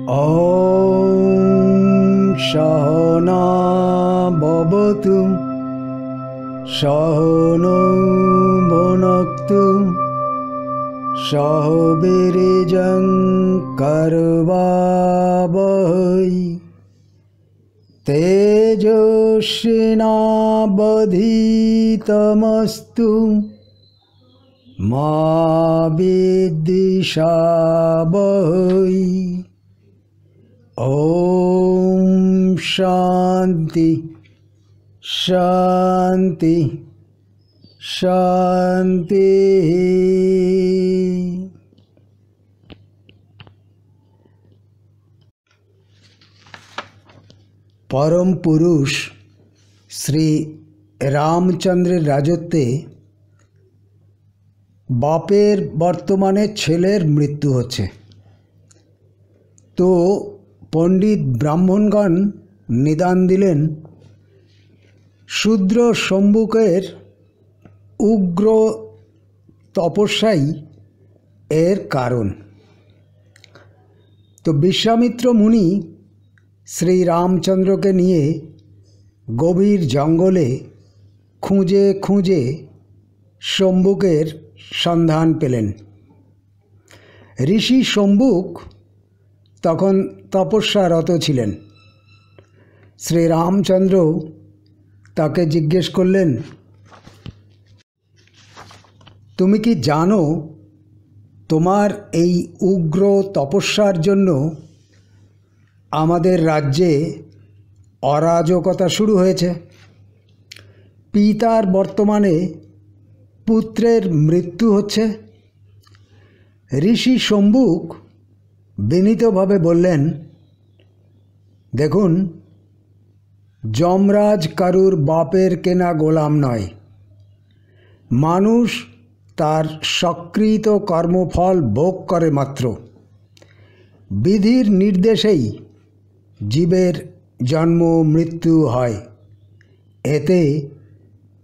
ॐ सहना भवतु सहनौ भुनक्तु सह वीर्यं करवावहै तेजस्विनावधीतमस्तु मा विद्विषावहै। ॐ शान्ति शान्ति शान्ति। परम पुरुष श्री रामचंद्रेर राजत्वे बापेर बर्तमाने छेलेर मृत्यु होच्छे। तो पंडित ब्राह्मणगण निदान दिलेन शूद्र शम्भुकेर उग्र तपस्याई एर कारण। तो विश्वामित्र मुनि श्री रामचंद्र के निये गभीर जंगले खुঁজে खुঁজে शम्भुकेर सन्धान पेलेन। ऋषि शम्भुक तखन तपस्यारत छिलेन। श्री रामचंद्र ताके जिज्ञेस करलेन, तुमी कि जानो तोमार एई उग्र तपस्यार जन्य आमादेर राज्ये अराजकता शुरू हয়েছে। पितार बर्तमाने पुत्रेर मृत्यु होच्छे। ऋषि शम्भुक विनीतभावे बोलेन, देखुन যমরাজ কারুর বাপের কেনা গোলাম নয়। মানুষ তার সকৃত কর্মফল ভোগ করে মাত্র। বিধির নির্দেশেই জীবের জন্ম মৃত্যু হয়, এতে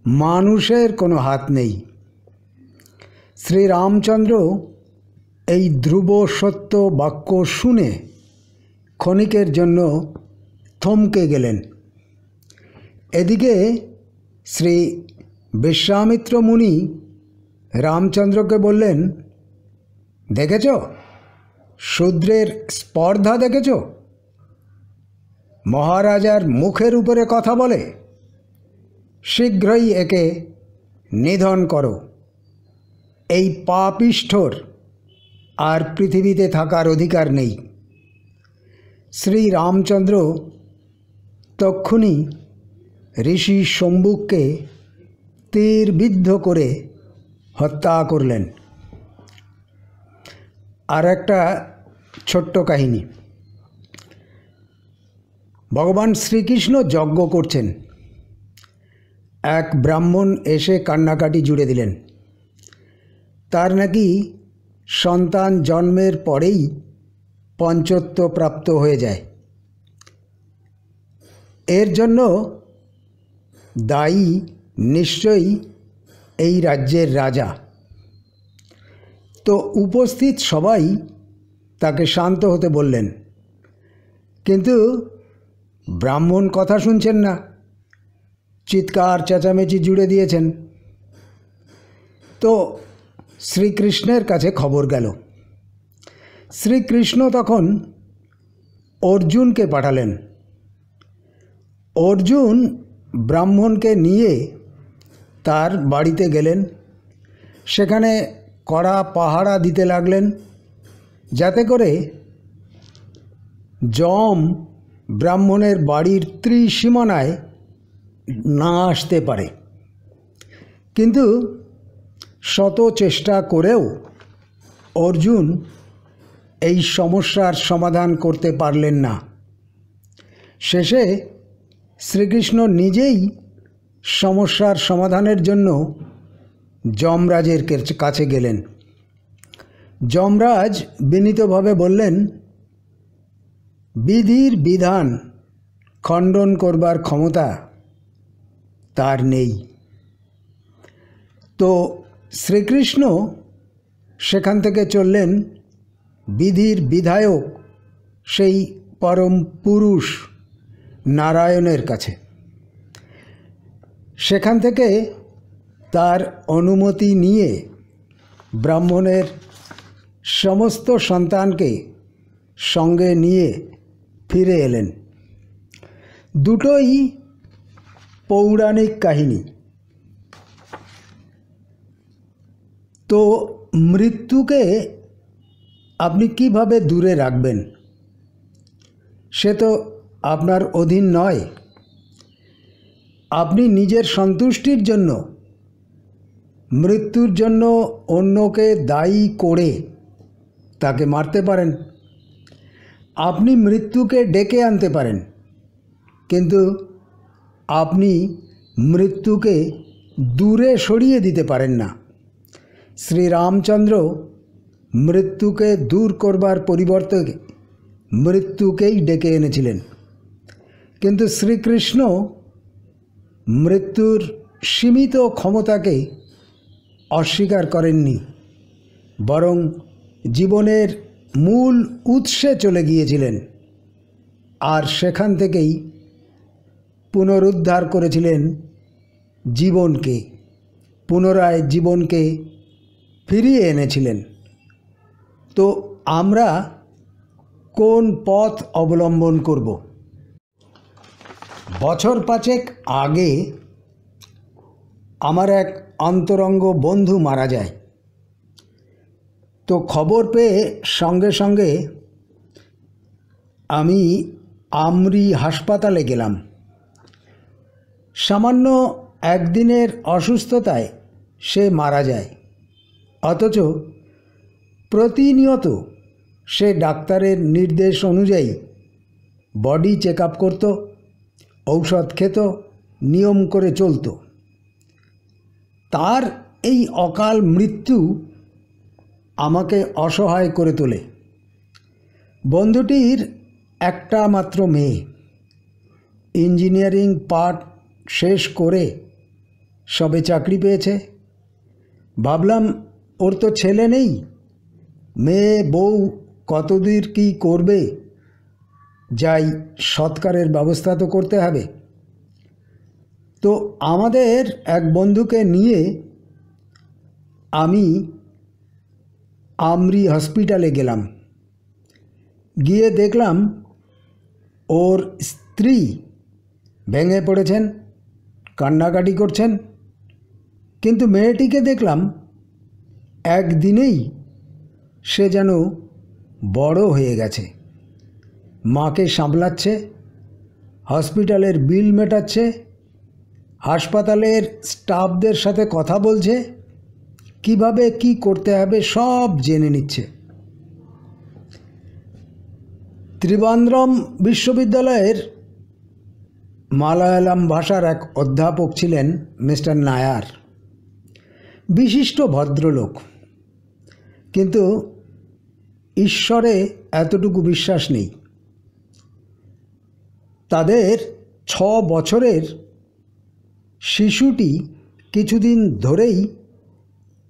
মানুষের কোনো হাত নেই। শ্রী রামচন্দ্র এই ধ্রুব সত্য বাক্য শুনে ক্ষণিকের জন্য থমকে গেলেন। এদিকে শ্রী বিশ্বামিত্র মুনি রামচন্দ্রকে বললেন, দেখেছ শূদ্রের স্পর্ধা দেখেছ? মহারাজার মুখের উপরে কথা বলে। শীঘ্রই একে নিধন করো। এই পাপিষ্ঠর আর পৃথিবীতে থাকার অধিকার নেই। শ্রী রামচন্দ্র তক্ষুনি ঋষি শম্ভুককে তীরবিদ্ধ করে হত্যা করলেন। আর একটা ছোট্ট কাহিনী। ভগবান শ্রীকৃষ্ণ যজ্ঞ করছেন। এক ব্রাহ্মণ এসে কান্নাকাটি জুড়ে দিলেন। তার নাকি সন্তান জন্মের পরেই পঞ্চত্ব প্রাপ্ত হয়ে যায়। এর জন্য দায়ী নিশ্চয়ই এই রাজ্যের রাজা। তো উপস্থিত সবাই তাকে শান্ত হতে বললেন, কিন্তু ব্রাহ্মণ কথা শুনছেন না, চিৎকার চেঁচামেচি জুড়ে দিয়েছেন। তো শ্রীকৃষ্ণের কাছে খবর গেল। শ্রীকৃষ্ণ তখন অর্জুনকে পাঠালেন। অর্জুন ব্রাহ্মণকে নিয়ে তার বাড়িতে গেলেন। সেখানে কড়া পাহারা দিতে লাগলেন, যাতে করে যম ব্রাহ্মণের বাড়ির ত্রিসীমানায় না আসতে পারে। কিন্তু শত চেষ্টা করেও অর্জুন এই সমস্যার সমাধান করতে পারলেন না। শেষে শ্রীকৃষ্ণ নিজেই সমস্যার সমাধানের জন্য যমরাজের কাছে গেলেন। যমরাজ বিনীতভাবে বললেন, বিধির বিধান খণ্ডন করবার ক্ষমতা তার নেই। তো শ্রীকৃষ্ণ সেখান থেকে চললেন বিধির বিধায়ক সেই পরম পুরুষ নারায়ণের কাছে। সেখান থেকে তার অনুমতি নিয়ে ব্রাহ্মণের সমস্ত সন্তানকে সঙ্গে নিয়ে ফিরে এলেন। দুটোই পৌরাণিক কাহিনী। তো মৃত্যুকে আপনি কিভাবে দূরে রাখবেন, সে তো আপনার অধীন নয়। আপনি নিজের সন্তুষ্টির জন্য মৃত্যুর জন্য অন্যকে দায়ী করে তাকে মারতে পারেন। আপনি মৃত্যুকে ডেকে আনতে পারেন, কিন্তু আপনি মৃত্যুকে দূরে সরিয়ে দিতে পারেন না। শ্রীরামচন্দ্র মৃত্যুকে দূর করবার পরিবর্তে মৃত্যুকেই ডেকে এনেছিলেন, কিন্তু শ্রীকৃষ্ণ মৃত্যুর সীমিত ক্ষমতাকে অস্বীকার করেননি, বরং জীবনের মূল উৎসে চলে গিয়েছিলেন আর সেখান থেকেই পুনরুদ্ধার করেছিলেন জীবনকে, পুনরায় জীবনকে ফিরিয়ে এনেছিলেন। তো আমরা কোন পথ অবলম্বন করব? বছর 5 আগে আমার এক অন্তরঙ্গ বন্ধু মারা যায়। তো খবর পেয়ে সঙ্গে সঙ্গে আমি আমরি হাসপাতালে গেলাম। সামান্য একদিনের অসুস্থতায় সে মারা যায়, অথচ প্রতিনিয়ত সে ডাক্তারের নির্দেশ অনুযায়ী বডি চেক আপ করত, ঔষধ খেত, নিয়ম করে চলত। তার এই অকাল মৃত্যু আমাকে অসহায় করে তোলে। বন্ধুটির একটা মাত্র মেয়ে, ইঞ্জিনিয়ারিং পাঠ শেষ করে সবে চাকরি পেয়েছে। ভাবলাম ওর তো ছেলে নেই, মেয়ে বউ কতদূর কী করবে, যাই সৎকারের ব্যবস্থা তো করতে হবে। তো আমাদের এক বন্ধুকে নিয়ে আমি আমরি হসপিটালে গেলাম। গিয়ে দেখলাম ওর স্ত্রী ভেঙে পড়েছেন, কান্নাকাটি করছেন, কিন্তু মেয়েটিকে দেখলাম একদিনেই সে যেন বড় হয়ে গেছে। মাকে সামলাচ্ছে, হসপিটালের বিল মেটাচ্ছে, হাসপাতালের স্টাফদের সাথে কথা বলছে, কিভাবে কি করতে হবে সব জেনে নিচ্ছে। ত্রিবান্দ্রম বিশ্ববিদ্যালয়ের মালায়ালাম ভাষার এক অধ্যাপক ছিলেন মিস্টার নায়ার। বিশিষ্ট ভদ্রলোক, কিন্তু ঈশ্বরে এতটুকু বিশ্বাস নেই। তাদের 6 বছরের শিশুটি কিছুদিন ধরেই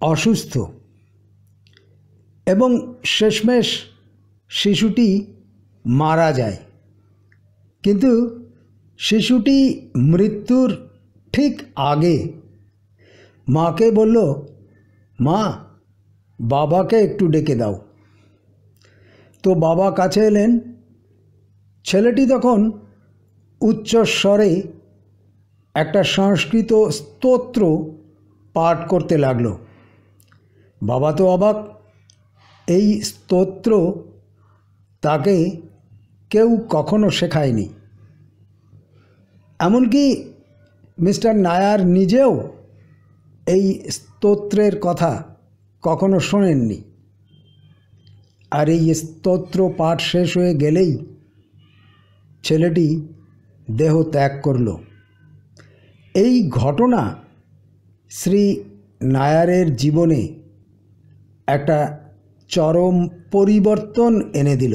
অসুস্থ এবং শেষমেশ শিশুটি মারা যায়। কিন্তু শিশুটি মৃত্যুর ঠিক আগে মাকে বলল, মা, বাবাকে একটু ডেকে দাও। তো বাবা কাছে এলেন। ছেলেটি তখন উচ্চস্বরে একটা সংস্কৃত স্তোত্র পাঠ করতে লাগলো। বাবা তো অবাক, এই স্তোত্র তাকে কেউ কখনো শেখায়নি। এমনকি মিস্টার নায়ার নিজেও এই স্তোত্রের কথা কখনো শোনেননি। আর এই স্তোত্র পাঠ শেষ হয়ে গেলেই ছেলেটি দেহ ত্যাগ করল। এই ঘটনা শ্রী নায়ারের জীবনে একটা চরম পরিবর্তন এনে দিল।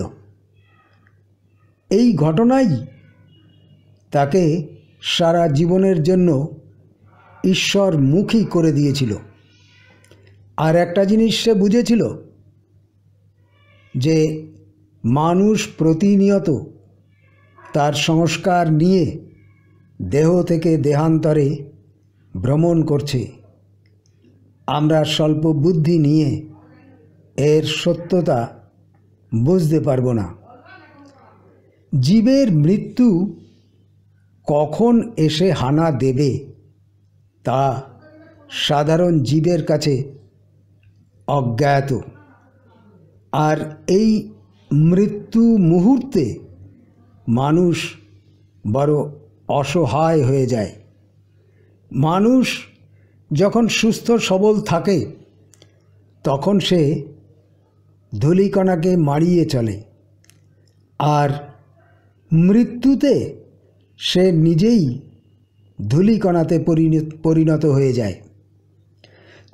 এই ঘটনাই তাকে সারা জীবনের জন্য ঈশ্বরমুখী করে দিয়েছিল। আর একটা জিনিস সে বুঝেছিল যে মানুষ প্রতিনিয়ত তার সংস্কার নিয়ে দেহ থেকে দেহান্তরে ভ্রমণ করছে। আমরা স্বল্প বুদ্ধি নিয়ে এর সত্যতা বুঝতে পারব না। জীবের মৃত্যু কখন এসে হানা দেবে তা সাধারণ জীবের কাছে অজ্ঞাত। আর এই মৃত্যু মুহূর্তে মানুষ বড় অসহায় হয়ে যায়। মানুষ যখন সুস্থ সবল থাকে তখন সে ধূলিকণাকে মাড়িয়ে চলে, আর মৃত্যুতে সে নিজেই ধূলিকণাতে পরিণত হয়ে যায়।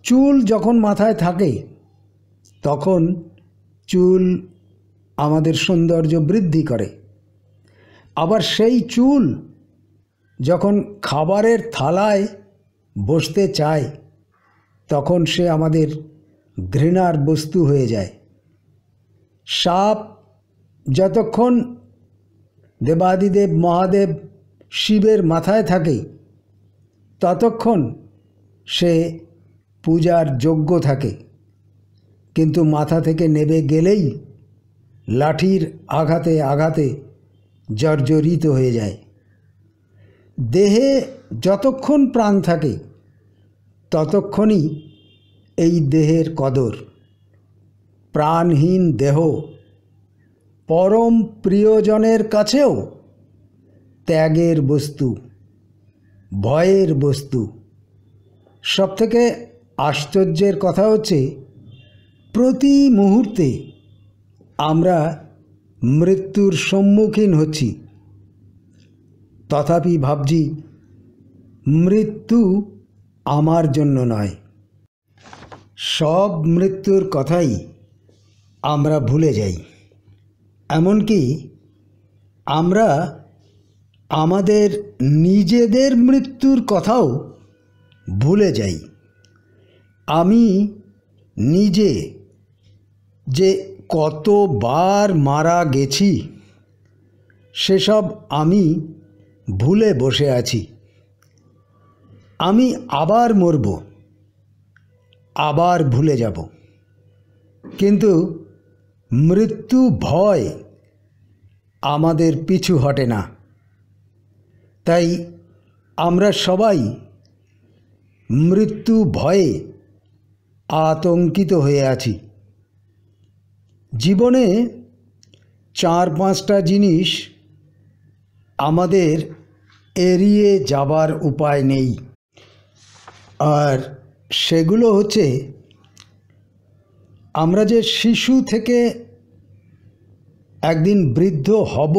চুল যখন মাথায় থাকে তখন চুল আমাদের সৌন্দর্য বৃদ্ধি করে, আবার সেই চুল যখন খাবারের থালায় বসতে চায় তখন সে আমাদের ঘৃণার বস্তু হয়ে যায়। সাপ যতক্ষণ দেবাদিদেব মহাদেব শিবের মাথায় থাকে ততক্ষণ সে পূজার যোগ্য থাকে, কিন্তু মাথা থেকে নেবে গেলেই লাঠির আঘাতে আঘাতে জর্জরিত হয়ে যায়। দেহে যতক্ষণ প্রাণ থাকে ততক্ষণই এই দেহের কদর। প্রাণহীন দেহ পরম প্রিয়জনের কাছেও ত্যাগের বস্তু, ভয়ের বস্তু। সবথেকে আশ্চর্যের কথা হচ্ছে, প্রতি মুহূর্তে আমরা মৃত্যুর সম্মুখীন হচ্ছি, তথাপি ভাবছি মৃত্যু আমার জন্য নয়। সব মৃত্যুর কথাই আমরা ভুলে যাই, এমনকি আমরা আমাদের নিজেদের মৃত্যুর কথাও ভুলে যাই। আমি নিজে যে কতবার মারা গেছি সেসব আমি ভুলে বসে আছি। আমি আবার মরব, আবার ভুলে যাব, কিন্তু মৃত্যু ভয় আমাদের পিছু হটে না। তাই আমরা সবাই মৃত্যু ভয়ে আতঙ্কিত হয়ে আছি। জীবনে 4-5টা জিনিস আমাদের এড়িয়ে যাবার উপায় নেই, আর সেগুলো হচ্ছে, আমরা যে শিশু থেকে একদিন বৃদ্ধ হব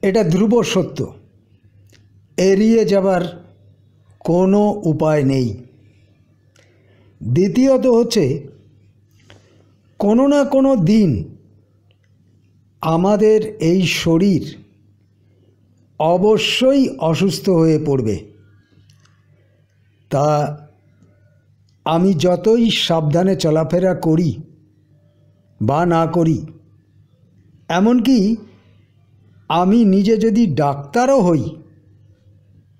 এটা ধ্রুব সত্য, এড়িয়ে যাবার কোনো উপায় নেই। দ্বিতীয়ত হচ্ছে, কোনো না কোনো দিন আমাদের এই শরীর অবশ্যই অসুস্থ হয়ে পড়বে। তা আমি যতই সাবধানে চলাফেরা করি বা না করি, এমনকি আমি নিজে যদি ডাক্তারও হই,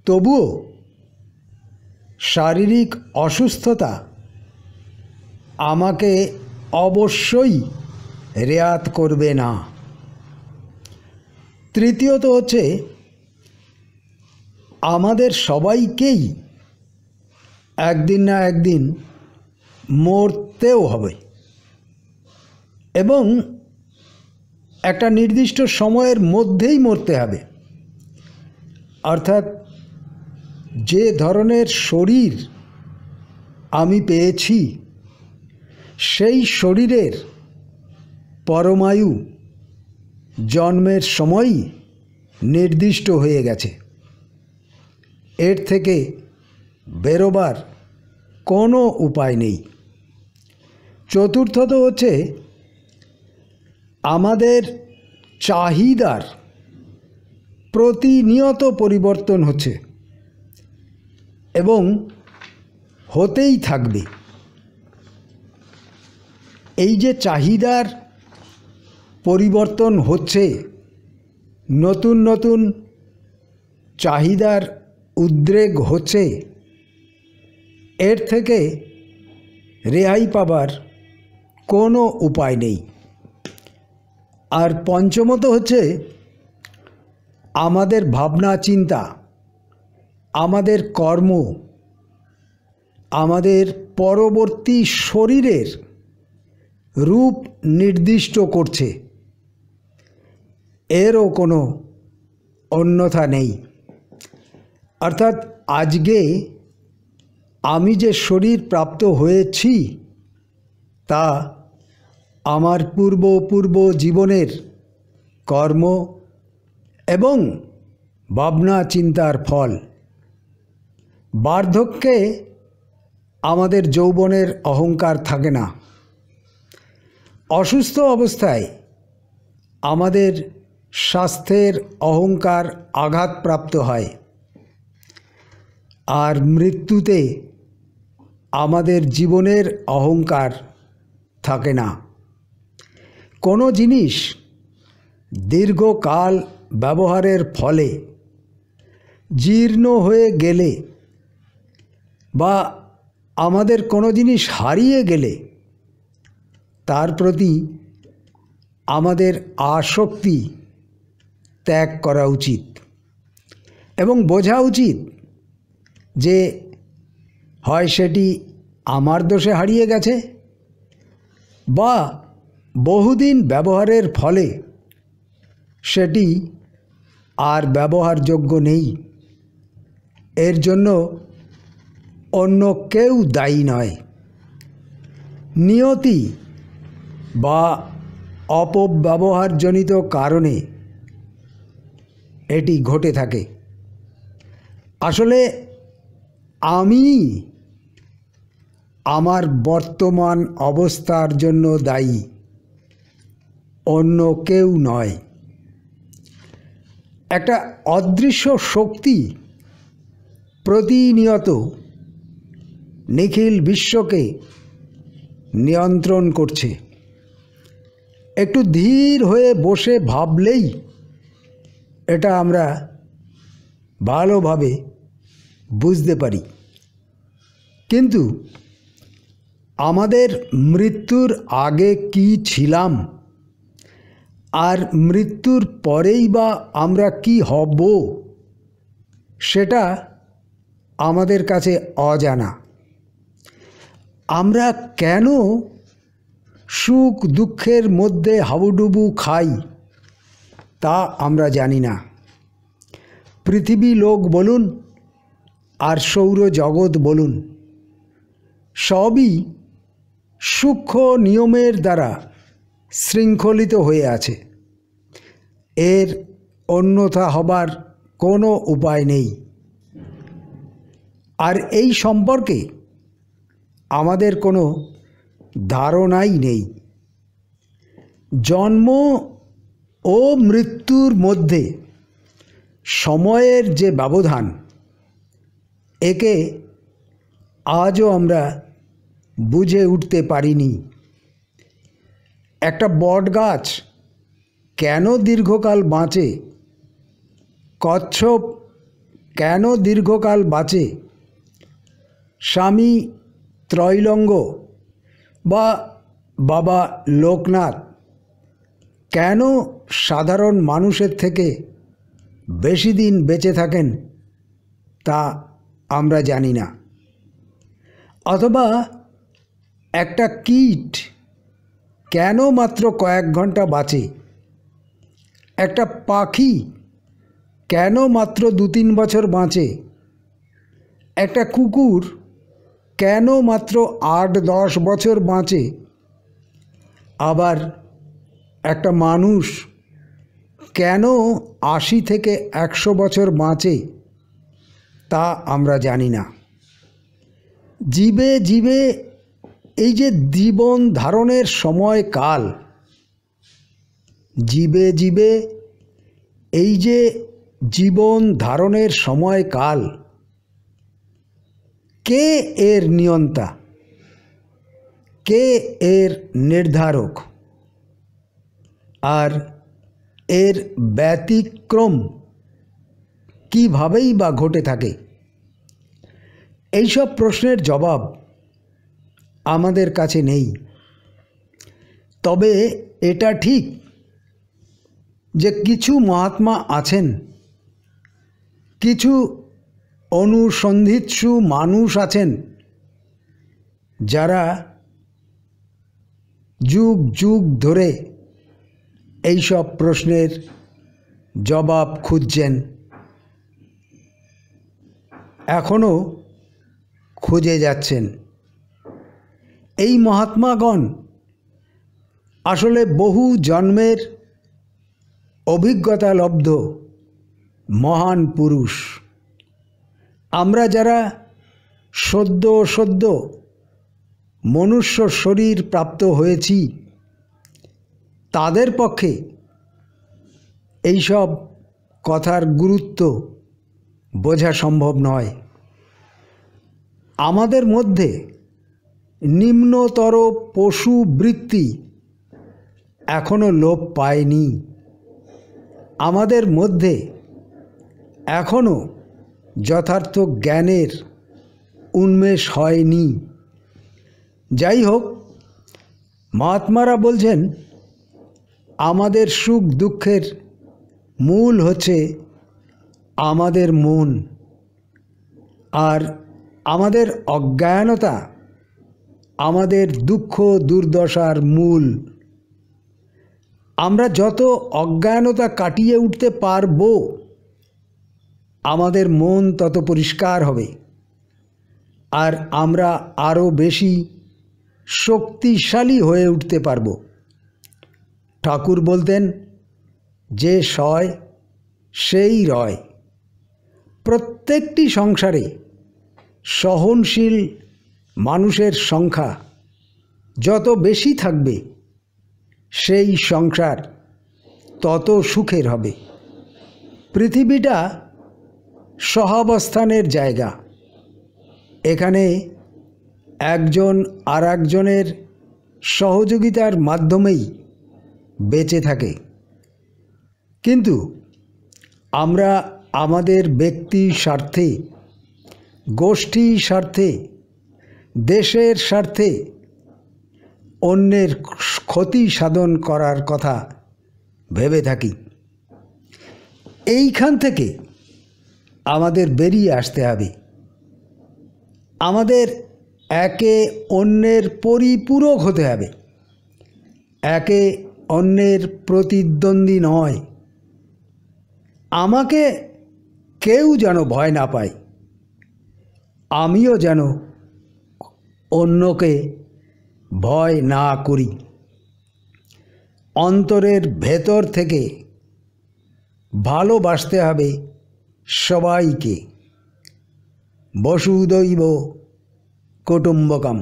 তবুও শারীরিক অসুস্থতা আমাকে অবশ্যই রেয়াত করবে না। তৃতীয়ত হচ্ছে, আমাদের সবাইকেই একদিন না একদিন মরতেও হবে, এবং একটা নির্দিষ্ট সময়ের মধ্যেই মরতে হবে। অর্থাৎ যে ধরনের শরীর আমি পেয়েছি সেই শরীরের পরমায়ু জন্মের সময়ই নির্দিষ্ট হয়ে গেছে। এর থেকে বেরোবার কোনো উপায় নেই। চতুর্থত হচ্ছে, আমাদের চাহিদার প্রতিনিয়ত পরিবর্তন হচ্ছে এবং হতেই থাকবে। এই যে চাহিদার পরিবর্তন হচ্ছে, নতুন নতুন চাহিদার উদ্রেক হচ্ছে, এর থেকে রেহাই পাবার কোনো উপায় নেই। আর পঞ্চমত হচ্ছে আমাদের ভাবনা চিন্তা, আমাদের কর্ম, আমাদের পরবর্তী শরীরের রূপ নির্দিষ্ট করছে, এরও কোনো অন্যথা নেই। অর্থাৎ আজকে আমি যে শরীর প্রাপ্ত হয়েছি তা আমার পূর্ব জীবনের কর্ম এবং ভাবনা চিন্তার ফল। বার্ধক্যে আমাদের যৌবনের অহংকার থাকে না। অসুস্থ অবস্থায় আমাদের স্বাস্থ্যের অহংকার আঘাতপ্রাপ্ত হয়, আর মৃত্যুতে আমাদের জীবনের অহংকার থাকে না। কোনো জিনিস দীর্ঘকাল ব্যবহারের ফলে জীর্ণ হয়ে গেলে বা আমাদের কোনো জিনিস হারিয়ে গেলে তার প্রতি আমাদের আসক্তি ত্যাগ করা উচিত এবং বোঝা উচিত যে হয় সেটি আমার দোষে হারিয়ে গেছে বা বহুদিন ব্যবহারের ফলে সেটি আর ব্যবহারযোগ্য নেই। এর জন্য অন্য কেউ দায়ী নয়। নিয়তি বা অপব্যবহারজনিত কারণে এটি ঘটে থাকে। আসলে আমি আমার বর্তমান অবস্থার জন্য দায়ী, অন্য কেউ নয়। একটা অদৃশ্য শক্তি প্রতিনিয়ত নিখিল বিশ্বকে নিয়ন্ত্রণ করছে। একটু ধীর হয়ে বসে ভাবলেই এটা আমরা ভালোভাবে বুঝতে পারি। কিন্তু আমাদের মৃত্যুর আগে কি ছিলাম আর মৃত্যুর পরেই বা আমরা কি হব, সেটা আমাদের কাছে অজানা। আমরা কেন সুখ দুঃখের মধ্যে হাবুডুবু খাই তা আমরা জানি না। পৃথিবী লোক বলুন আর সৌরজগৎ বলুন, সবই সূক্ষ্ম নিয়মের দ্বারা শৃঙ্খলিত হয়ে আছে। এর অন্যথা হবার কোনো উপায় নেই। আর এই সম্পর্কে আমাদের কোনো ধারণাই নেই। জন্ম ও মৃত্যুর মধ্যে সময়ের যে ব্যবধান, একে আজও আমরা বুঝে উঠতে পারিনি। একটা বট গাছ কেন দীর্ঘকাল বাঁচে, কচ্ছপ কেন দীর্ঘকাল বাঁচে, স্বামী ত্রৈলঙ্গ বা বাবা লোকনাথ কেন সাধারণ মানুষের থেকে বেশি দিন বেঁচে থাকেন তা আমরা জানি না। অথবা একটা কীট কেন মাত্র কয়েক ঘন্টা বাঁচে, একটা পাখি কেন মাত্র 2-3 বছর বাঁচে, একটা কুকুর কেন মাত্র 8-10 বছর বাঁচে, আবার একটা মানুষ কেন 80 থেকে 100 বছর বাঁচে তা আমরা জানি না। জীবে জীবে এই যে জীবন ধারণের সময়কাল, জীবে জীবে এই যে জীবন ধারণের সময়কাল, কে এর নিয়ন্তা? কে এর নির্ধারক আর এর ব্যতিক্রম কীভাবেই বা ঘটে থাকে? এইসব প্রশ্নের জবাব আমাদের কাছে নেই। তবে এটা ঠিক যে কিছু মহাত্মা আছেন, কিছু অনুসন্ধিৎসু মানুষ আছেন যারা যুগ যুগ ধরে এইসব প্রশ্নের জবাব খুঁজছেন, এখনও খুঁজে যাচ্ছেন। এই মহাত্মাগণ আসলে বহু জন্মের অভিজ্ঞতালব্ধ মহান পুরুষ। আমরা যারা সদ্য মনুষ্য শরীর প্রাপ্ত হয়েছি, তাদের পক্ষে এইসব কথার গুরুত্ব বোঝা সম্ভব নয়। আমাদের মধ্যে নিম্নতর পশু বৃত্তি এখনও লোপ পায়নি। আমাদের মধ্যে এখনও যথার্থ জ্ঞানের উন্মেষ হয়নি। যাই হোক, মহাত্মারা বলছেন আমাদের সুখ দুঃখের মূল হচ্ছে আমাদের মন, আর আমাদের অজ্ঞানতা আমাদের দুঃখ দুর্দশার মূল। আমরা যত অজ্ঞানতা কাটিয়ে উঠতে পারব, আমাদের মন তত পরিষ্কার হবে, আর আমরা আরও বেশি শক্তিশালী হয়ে উঠতে পারব। ঠাকুর বলতেন, যে সয় সেই রয়। প্রত্যেকটি সংসারে সহনশীল মানুষের সংখ্যা যত বেশি থাকবে, সেই সংসার তত সুখের হবে। পৃথিবীটা সহাবস্থানের জায়গা। এখানে একজন আর একজনের সহযোগিতার মাধ্যমেই বেঁচে থাকে। কিন্তু আমরা আমাদের ব্যক্তি স্বার্থে, গোষ্ঠী স্বার্থে, দেশের স্বার্থে অন্যের ক্ষতি সাধন করার কথা ভেবে থাকি। এইখান থেকে আমাদের বেরিয়ে আসতে হবে। আমাদের একে অন্যের পরিপূরক হতে হবে, একে অন্যের প্রতিদ্বন্দ্বী নয়। আমাকে কেউ যেন ভয় না পায়, আমিও যেন অন্যকে ভয় না করি। অন্তরের ভেতর থেকে ভালোবাসতে হবে সবাইকে। বসুধৈব কুটুম্বকম।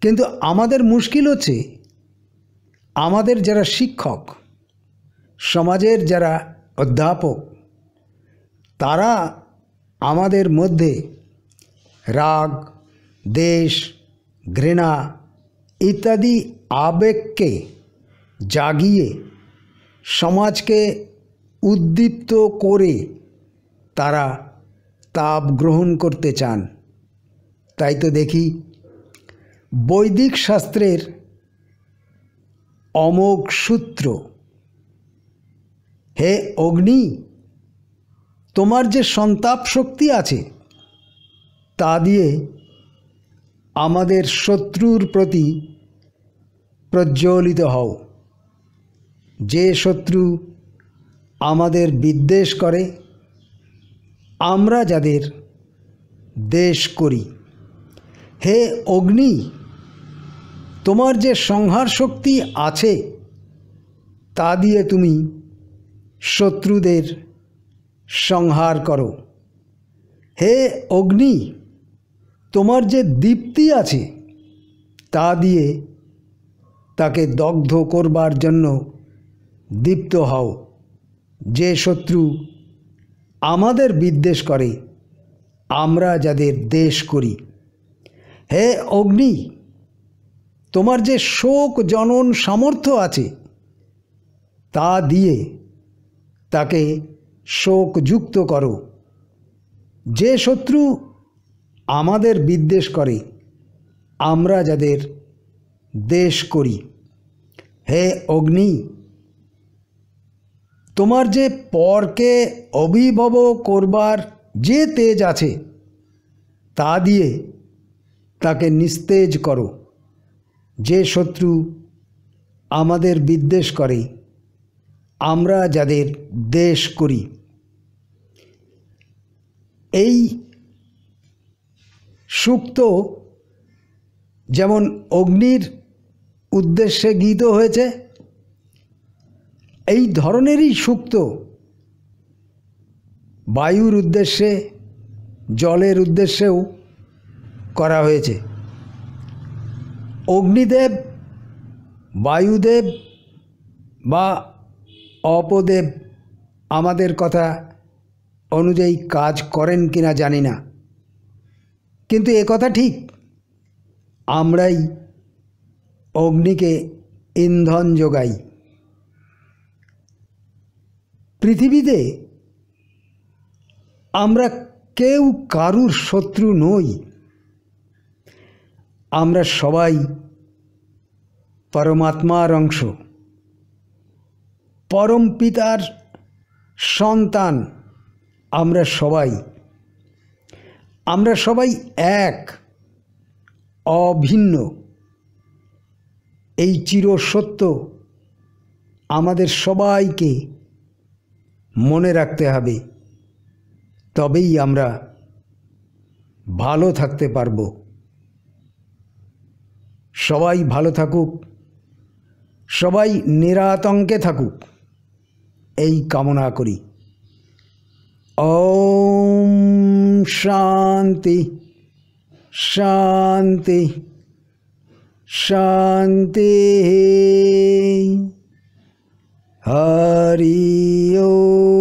কিন্তু আমাদের মুশকিল হচ্ছে, আমাদের যারা শিক্ষক, সমাজের যারা অধ্যাপক, তারা আমাদের মধ্যে রাগ, দেশ, ঘৃণা ইত্যাদি আবেগকে জাগিয়ে সমাজকে উদ্দীপ্ত করে তারা তাপ গ্রহণ করতে চান। তাই তো দেখি বৈদিক শাস্ত্রের অমোঘ সূত্র, হে অগ্নি, তোমার যে সন্তাপ শক্তি আছে, তা দিয়ে আমাদের শত্রুর প্রতি প্রজ্বলিত হও। যে শত্রু আমাদের বিদ্বেষ করে, আমরা যাদের দেশ করি, হে অগ্নি, তোমার যে সংহার শক্তি আছে, তা দিয়ে তুমি শত্রুদের সংহার করো। হে অগ্নি, তোমার যে দীপ্তি আছে, তা দিয়ে তাকে দগ্ধ করবার জন্য দীপ্ত হও। যে শত্রু আমাদের বিদ্বেষ করে, আমরা যাদের দেশ করি, হে অগ্নি, তোমার যে শোক জনন সামর্থ্য আছে তা দিয়ে তাকে শোকযুক্ত করো। যে শত্রু আমাদের বিদ্বেষ করে আমরা যাদের দেশ করি, হে অগ্নি, তোমার যে পরকে অভিভব করবার যে তেজ আছে তা দিয়ে তাকে নিস্তেজ করো। যে শত্রু আমাদের বিদ্বেষ করে আমরা যাদের দেশ করি। এই সূক্ত যেমন অগ্নির উদ্দেশ্যে গীত হয়েছে, এই ধরনেরই সূক্ত বায়ুর উদ্দেশ্যে, জলের উদ্দেশ্যেও করা হয়েছে। অগ্নিদেব, বায়ুদেব বা অপদেব আমাদের কথা অনুযায়ী কাজ করেন কিনা জানি না, কিন্তু এ কথা ঠিক আমরাই অগ্নিকে ইন্ধন যোগাই। পৃথিবীতে আমরা কেউ কারুর শত্রু নই। আমরা সবাই পরমাত্মার অংশ, পরম পিতার সন্তান। আমরা সবাই এক, অভিন্ন। এই চিরসত্য আমাদের সবাইকে মনে রাখতে হবে, তবেই আমরা ভালো থাকতে পারব। সবাই ভালো থাকুক, সবাই নিরাতঙ্কে থাকুক, এই কামনা করি। ওম শান্তি শান্তি শান্তি। হরি ওম।